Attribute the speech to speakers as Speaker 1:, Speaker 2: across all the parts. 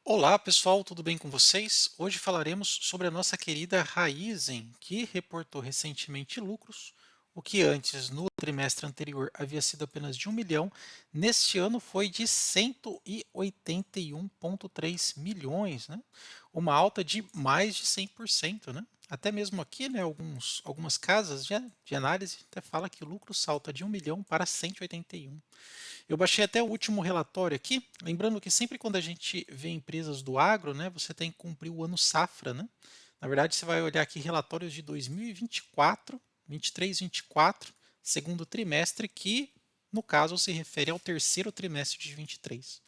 Speaker 1: Olá pessoal, tudo bem com vocês? Hoje falaremos sobre a nossa querida Raizen, que reportou recentemente lucros, o que antes, no trimestre anterior, havia sido apenas de 1 milhão, neste ano foi de 181,3 milhões, né? Uma alta de mais de 100%, né? Até mesmo aqui, né, algumas casas de análise até fala que o lucro salta de 1 milhão para 181. Eu baixei até o último relatório aqui, lembrando que sempre quando a gente vê empresas do agro, né, você tem que cumprir o ano safra, né? Na verdade, você vai olhar aqui relatórios de 2024, 23, 24, segundo trimestre, que no caso se refere ao terceiro trimestre de 23.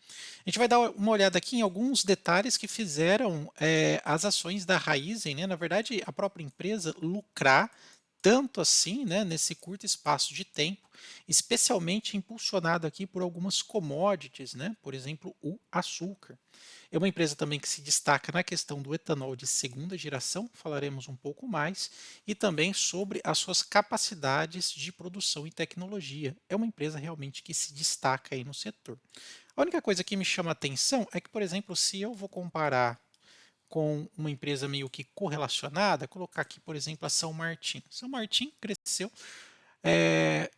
Speaker 1: A gente vai dar uma olhada aqui em alguns detalhes que fizeram as ações da Raizen, né? Na verdade, a própria empresa lucrar tanto assim, né, nesse curto espaço de tempo, especialmente impulsionado aqui por algumas commodities, né, por exemplo, o açúcar. É uma empresa também que se destaca na questão do etanol de segunda geração, falaremos um pouco mais, e também sobre as suas capacidades de produção e tecnologia. É uma empresa realmente que se destaca aí no setor. A única coisa que me chama a atenção é que, por exemplo, se eu vou comparar com uma empresa meio que correlacionada, colocar aqui, por exemplo, a São Martin. São Martin cresceu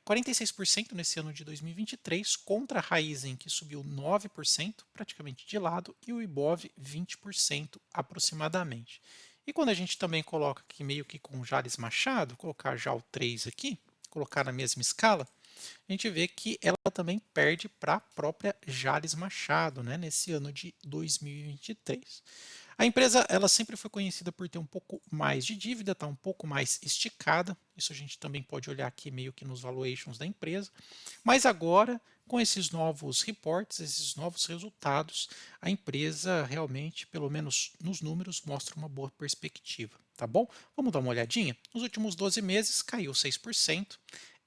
Speaker 1: 46% nesse ano de 2023, contra a Raizen, que subiu 9%, praticamente de lado, e o Ibov 20% aproximadamente. E quando a gente também coloca aqui meio que com Jales Machado, colocar já o 3 aqui, colocar na mesma escala, a gente vê que ela também perde para a própria Jales Machado, né, nesse ano de 2023. A empresa ela sempre foi conhecida por ter um pouco mais de dívida, está um pouco mais esticada. Isso a gente também pode olhar aqui meio que nos valuations da empresa. Mas agora, com esses novos reportes, esses novos resultados, a empresa realmente, pelo menos nos números, mostra uma boa perspectiva. Tá bom? Vamos dar uma olhadinha? Nos últimos 12 meses caiu 6%.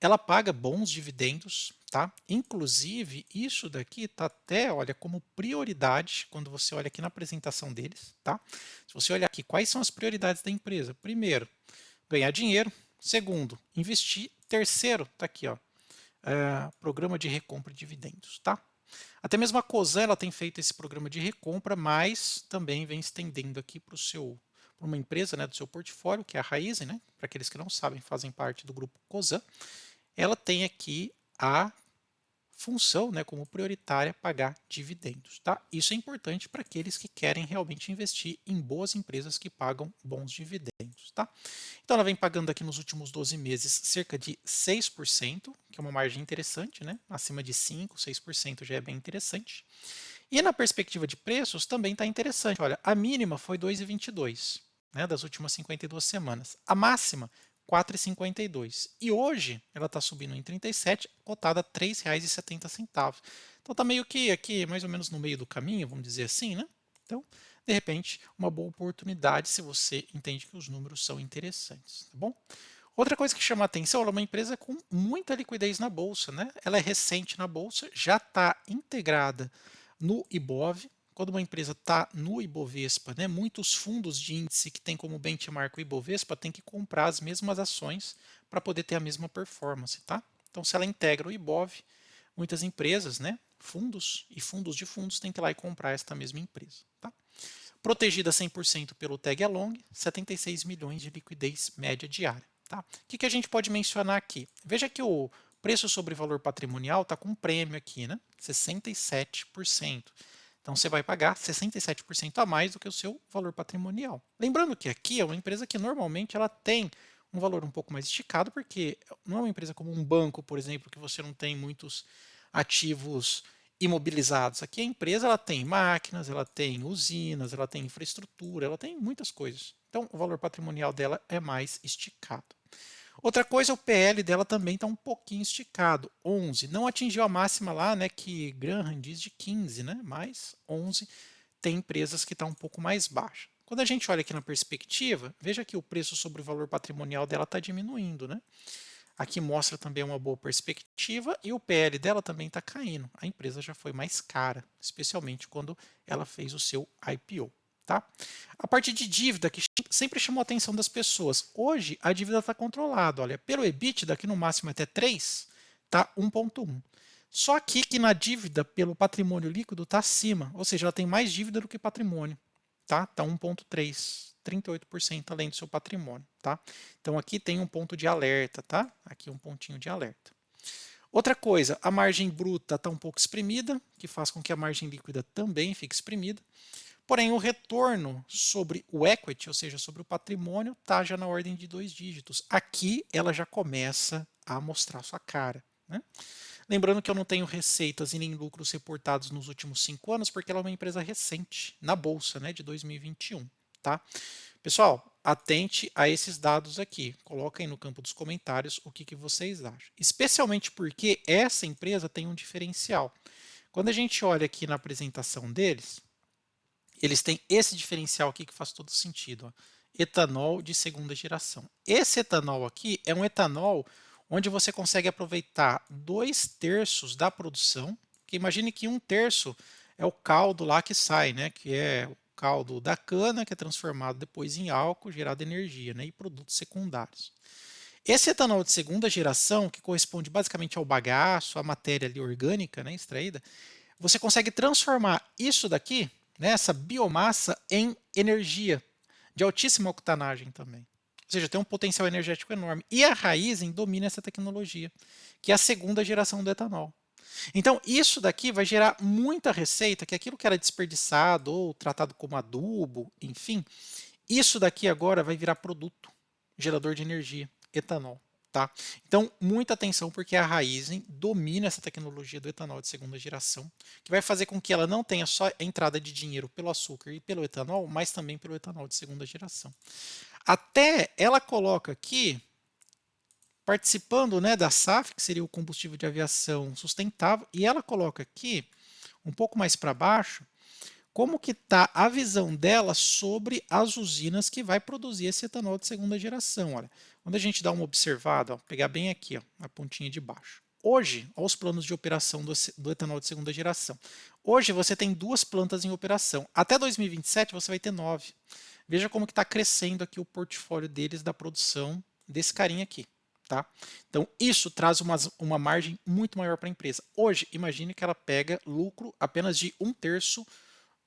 Speaker 1: Ela paga bons dividendos, tá? Inclusive, isso daqui tá até, olha, como prioridade quando você olha aqui na apresentação deles, tá? Se você olhar aqui, quais são as prioridades da empresa? Primeiro, ganhar dinheiro. Segundo, investir. Terceiro, tá aqui, ó, programa de recompra de dividendos, tá? Até mesmo a Cosan ela tem feito esse programa de recompra, mas também vem estendendo aqui para o seu para uma empresa, né, do seu portfólio, que é a Raizen, né? Para aqueles que não sabem, fazem parte do grupo Cosan. Ela tem aqui a função, né, como prioritária pagar dividendos, tá? Isso é importante para aqueles que querem realmente investir em boas empresas que pagam bons dividendos, tá? Então ela vem pagando aqui nos últimos 12 meses cerca de 6%, que é uma margem interessante, né? Acima de 5, 6% já é bem interessante. E na perspectiva de preços também está interessante. Olha, a mínima foi 2,22, né, das últimas 52 semanas. A máxima 4,52. E hoje ela está subindo em 37, cotada a R$ 3,70. Então está meio que aqui, mais ou menos no meio do caminho, vamos dizer assim, né? Então, de repente, uma boa oportunidade se você entende que os números são interessantes, tá bom? Outra coisa que chama a atenção, ela é uma empresa com muita liquidez na bolsa, né? Ela é recente na bolsa, já está integrada no Ibov. Quando uma empresa está no Ibovespa, né, muitos fundos de índice que tem como benchmark o Ibovespa têm que comprar as mesmas ações para poder ter a mesma performance, tá? Então, se ela integra o Ibov, muitas empresas, né, fundos e fundos de fundos têm que ir lá e comprar esta mesma empresa, tá? Protegida 100% pelo tag along, 76 milhões de liquidez média diária. Tá? O que a gente pode mencionar aqui? Veja que o preço sobre valor patrimonial está com um prêmio aqui, né? 67%. Então você vai pagar 67% a mais do que o seu valor patrimonial. Lembrando que aqui é uma empresa que normalmente ela tem um valor um pouco mais esticado, porque não é uma empresa como um banco, por exemplo, que você não tem muitos ativos imobilizados. Aqui a empresa ela tem máquinas, ela tem usinas, ela tem infraestrutura, ela tem muitas coisas. Então o valor patrimonial dela é mais esticado. Outra coisa, o PL dela também está um pouquinho esticado, 11. Não atingiu a máxima lá, né, que Graham diz de 15, né, mas 11 tem empresas que estão um pouco mais baixa. Quando a gente olha aqui na perspectiva, veja que o preço sobre o valor patrimonial dela está diminuindo, né? Aqui mostra também uma boa perspectiva e o PL dela também está caindo. A empresa já foi mais cara, especialmente quando ela fez o seu IPO. Tá? A parte de dívida, que sempre chamou a atenção das pessoas. Hoje a dívida está controlada. Olha, pelo EBITDA, aqui no máximo até 3, está 1,1. Só aqui que na dívida pelo patrimônio líquido está acima, ou seja, ela tem mais dívida do que patrimônio, tá? Tá 1,3, 38% além do seu patrimônio, tá? Então aqui tem um ponto de alerta, tá? Aqui um pontinho de alerta. Outra coisa, a margem bruta está um pouco exprimida, que faz com que a margem líquida também fique exprimida. Porém, o retorno sobre o equity, ou seja, sobre o patrimônio, está já na ordem de 2 dígitos. Aqui ela já começa a mostrar sua cara, né? Lembrando que eu não tenho receitas e nem lucros reportados nos últimos 5 anos, porque ela é uma empresa recente, na bolsa, né, de 2021, tá? Pessoal, atente a esses dados aqui. Coloquem no campo dos comentários o que vocês acham. Especialmente porque essa empresa tem um diferencial. Quando a gente olha aqui na apresentação deles, eles têm esse diferencial aqui que faz todo sentido. Ó. Etanol de segunda geração. Esse etanol aqui é um etanol onde você consegue aproveitar 2/3 da produção, que imagine que 1/3 é o caldo lá que sai, né? Que é o caldo da cana, que é transformado depois em álcool, gerado energia, né? E produtos secundários. Esse etanol de segunda geração, que corresponde basicamente ao bagaço, à matéria ali orgânica, né, extraída, você consegue transformar isso daqui, né, essa biomassa, em energia de altíssima octanagem também. Ou seja, tem um potencial energético enorme. E a Raízen domina essa tecnologia, que é a segunda geração do etanol. Então, isso daqui vai gerar muita receita, que aquilo que era desperdiçado ou tratado como adubo, enfim, isso daqui agora vai virar produto, gerador de energia, etanol. Tá? Então, muita atenção porque a Raízen domina essa tecnologia do etanol de segunda geração, que vai fazer com que ela não tenha só a entrada de dinheiro pelo açúcar e pelo etanol, mas também pelo etanol de segunda geração. Até ela coloca aqui, participando, né, da SAF, que seria o combustível de aviação sustentável, e ela coloca aqui, um pouco mais para baixo, como que está a visão dela sobre as usinas que vai produzir esse etanol de segunda geração. Olha, quando a gente dá uma observada, ó, pegar bem aqui, ó, na pontinha de baixo. Hoje, olha os planos de operação do etanol de segunda geração. Hoje você tem 2 plantas em operação. Até 2027 você vai ter 9. Veja como que está crescendo aqui o portfólio deles da produção desse carinha aqui. Tá? Então, isso traz uma margem muito maior para a empresa. Hoje, imagine que ela pega lucro apenas de 1/3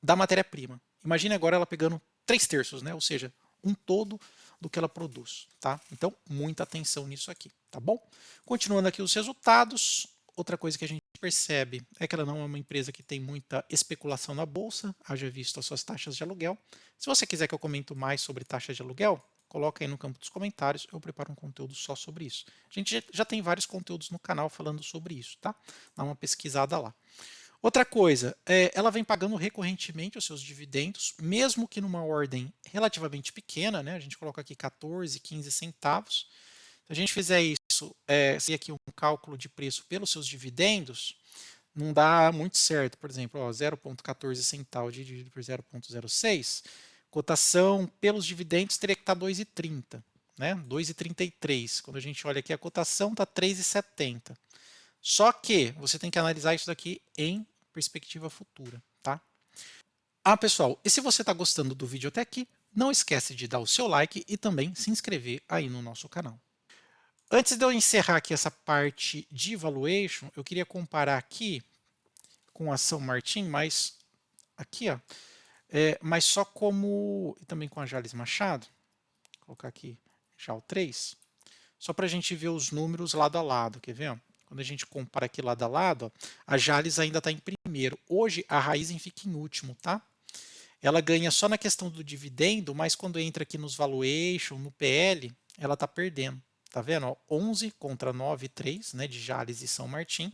Speaker 1: da matéria-prima. Imagine agora ela pegando 3/3, né? Ou seja, um todo do que ela produz, tá? Então, muita atenção nisso aqui, tá bom? Continuando aqui os resultados, outra coisa que a gente percebe é que ela não é uma empresa que tem muita especulação na bolsa, haja visto as suas taxas de aluguel. Se você quiser que eu comente mais sobre taxa de aluguel, coloca aí no campo dos comentários, eu preparo um conteúdo só sobre isso. A gente já tem vários conteúdos no canal falando sobre isso, tá? Dá uma pesquisada lá. Outra coisa, ela vem pagando recorrentemente os seus dividendos, mesmo que numa ordem relativamente pequena, né? A gente coloca aqui 14, 15 centavos. Se a gente fizer isso, se aqui um cálculo de preço pelos seus dividendos, não dá muito certo. Por exemplo, 0,14 centavos dividido por 0,06, cotação pelos dividendos teria que estar 2,30, né? 2,33. Quando a gente olha aqui, a cotação está 3,70. Só que você tem que analisar isso daqui em perspectiva futura, tá? Ah, pessoal, e se você está gostando do vídeo até aqui, não esquece de dar o seu like e também se inscrever aí no nosso canal. Antes de eu encerrar aqui essa parte de valuation, eu queria comparar aqui com a São Martin, mas aqui, ó, mas só como, e também com a Jales Machado, vou colocar aqui já o 3, só para a gente ver os números lado a lado, quer ver? Ó? Quando a gente compara aqui lado a lado, ó, a Jales ainda está em primeiro. Hoje a Raízen fica em último, tá? Ela ganha só na questão do dividendo, mas quando entra aqui nos valuation, no PL, ela está perdendo. Tá vendo? Ó, 11 contra 9,3, né, de Jales e São Martin.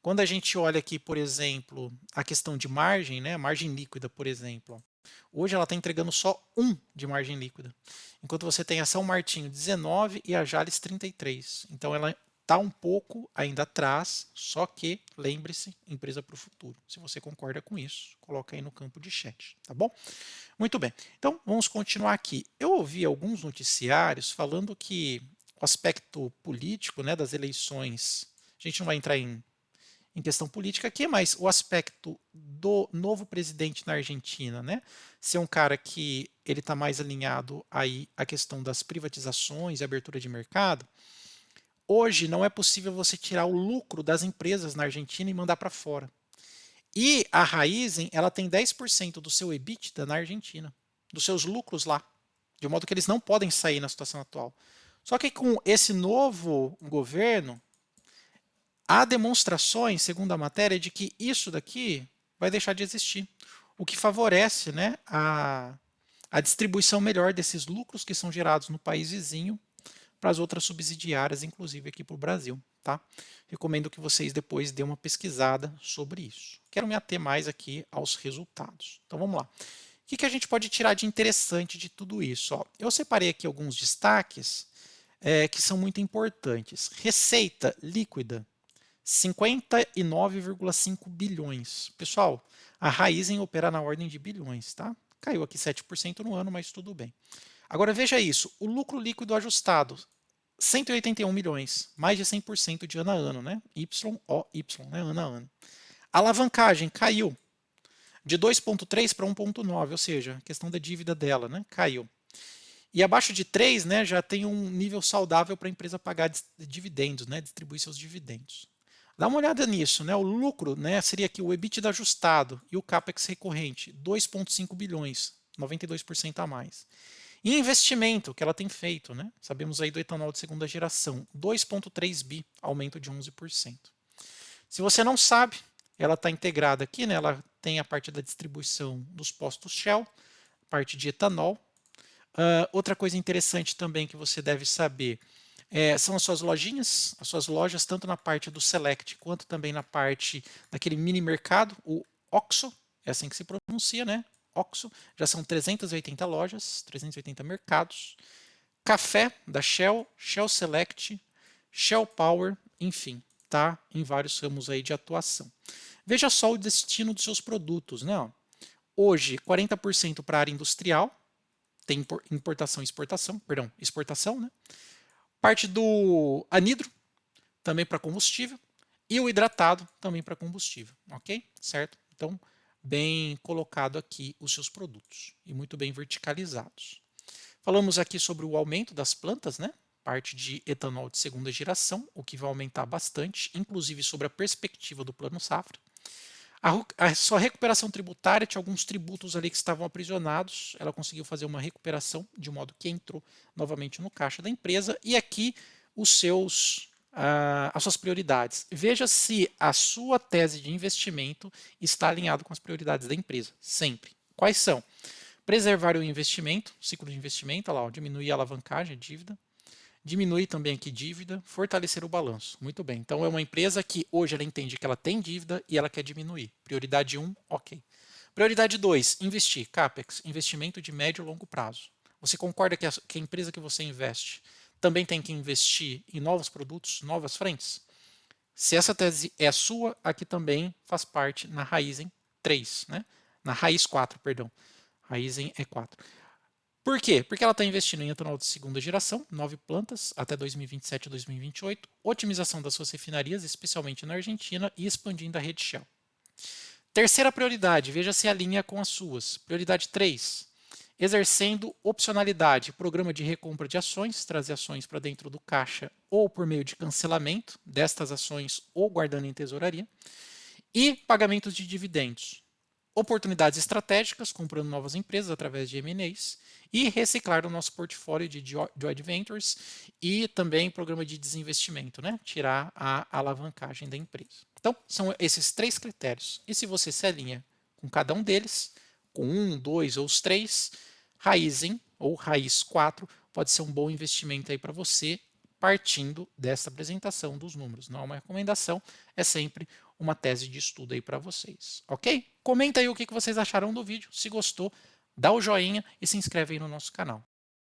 Speaker 1: Quando a gente olha aqui, por exemplo, a questão de margem, né, margem líquida, por exemplo, ó, hoje ela está entregando só 1 de margem líquida, enquanto você tem a São Martinho 19 e a Jales 33. Então ela está um pouco ainda atrás, só que lembre-se, empresa para o futuro. Se você concorda com isso, coloca aí no campo de chat, tá bom? Muito bem, então vamos continuar aqui. Eu ouvi alguns noticiários falando que o aspecto político, né, das eleições, a gente não vai entrar em questão política aqui, mas o aspecto do novo presidente na Argentina, né? Ser um cara que ele está mais alinhado aí à questão das privatizações e abertura de mercado, hoje não é possível você tirar o lucro das empresas na Argentina e mandar para fora. E a Raizen, ela tem 10% do seu EBITDA na Argentina, dos seus lucros lá, de modo que eles não podem sair na situação atual. Só que com esse novo governo, há demonstrações, segundo a matéria, de que isso daqui vai deixar de existir, o que favorece, né, a distribuição melhor desses lucros que são gerados no país vizinho para as outras subsidiárias, inclusive aqui para o Brasil. Tá? Recomendo que vocês depois dêem uma pesquisada sobre isso. Quero me ater mais aqui aos resultados. Então vamos lá. O que a gente pode tirar de interessante de tudo isso? Ó, eu separei aqui alguns destaques que são muito importantes. Receita líquida, 59,5 bilhões. Pessoal, a Raizen opera na ordem de bilhões, tá? Caiu aqui 7% no ano, mas tudo bem. Agora veja isso, o lucro líquido ajustado, 181 milhões, mais de 100% de ano a ano, né? YOY, né? Ano a ano. A alavancagem caiu de 2,3 para 1,9, ou seja, a questão da dívida dela, né? Caiu. E abaixo de 3, né, já tem um nível saudável para a empresa pagar dividendos, né? Distribuir seus dividendos. Dá uma olhada nisso, né? O lucro, né, seria aqui o EBITDA ajustado e o CAPEX recorrente, 2,5 bilhões, 92% a mais. E investimento que ela tem feito, né? Sabemos aí do etanol de segunda geração, 2,3 bi, aumento de 11%. Se você não sabe, ela está integrada aqui, né? Ela tem a parte da distribuição dos postos Shell, parte de etanol. Outra coisa interessante também que você deve saber são as suas lojinhas, as suas lojas, tanto na parte do Select quanto também na parte daquele mini mercado, o OXXO, é assim que se pronuncia, né? OXXO, já são 380 lojas, 380 mercados. Café da Shell, Shell Select, Shell Power, enfim, tá em vários ramos aí de atuação. Veja só o destino dos seus produtos, né? Hoje, 40% para a área industrial, tem importação e exportação, perdão, exportação, né? Parte do anidro, também para combustível, e o hidratado, também para combustível, ok? Certo? Então, bem colocado aqui os seus produtos e muito bem verticalizados. Falamos aqui sobre o aumento das plantas, né? Parte de etanol de segunda geração, o que vai aumentar bastante, inclusive sobre a perspectiva do Plano Safra. A sua recuperação tributária tinha alguns tributos ali que estavam aprisionados, ela conseguiu fazer uma recuperação de modo que entrou novamente no caixa da empresa e aqui as suas prioridades. Veja se a sua tese de investimento está alinhado com as prioridades da empresa, sempre. Quais são? Preservar o investimento, ciclo de investimento, olha lá, diminuir a alavancagem, a dívida, diminuir também aqui dívida, fortalecer o balanço. Muito bem. Então é uma empresa que hoje ela entende que ela tem dívida e ela quer diminuir. Prioridade 1, ok. Prioridade 2, investir. CAPEX, investimento de médio e longo prazo. Você concorda que a empresa que você investe também tem que investir em novos produtos, novas frentes? Se essa tese é a sua, aqui também faz parte na Raizen 3, né? Na Raiz 4, perdão. Raizen é 4. Por quê? Porque ela está investindo em etanol de segunda geração, 9 plantas até 2027 e 2028, otimização das suas refinarias, especialmente na Argentina, e expandindo a rede Shell. Terceira prioridade, veja se alinha com as suas. Prioridade 3, exercendo opcionalidade, programa de recompra de ações, trazer ações para dentro do caixa ou por meio de cancelamento destas ações ou guardando em tesouraria, e pagamentos de dividendos. Oportunidades estratégicas, comprando novas empresas através de M&As e reciclar o nosso portfólio de joint ventures e também programa de desinvestimento, né? Tirar a alavancagem da empresa. Então, são esses 3 critérios. E se você se alinha com cada um deles, com 1, 2 ou os 3, Raizen ou Raiz 4 pode ser um bom investimento aí para você, partindo dessa apresentação dos números. Não é uma recomendação, é sempre uma tese de estudo aí para vocês, ok? Comenta aí o que vocês acharam do vídeo, se gostou, dá o joinha e se inscreve aí no nosso canal.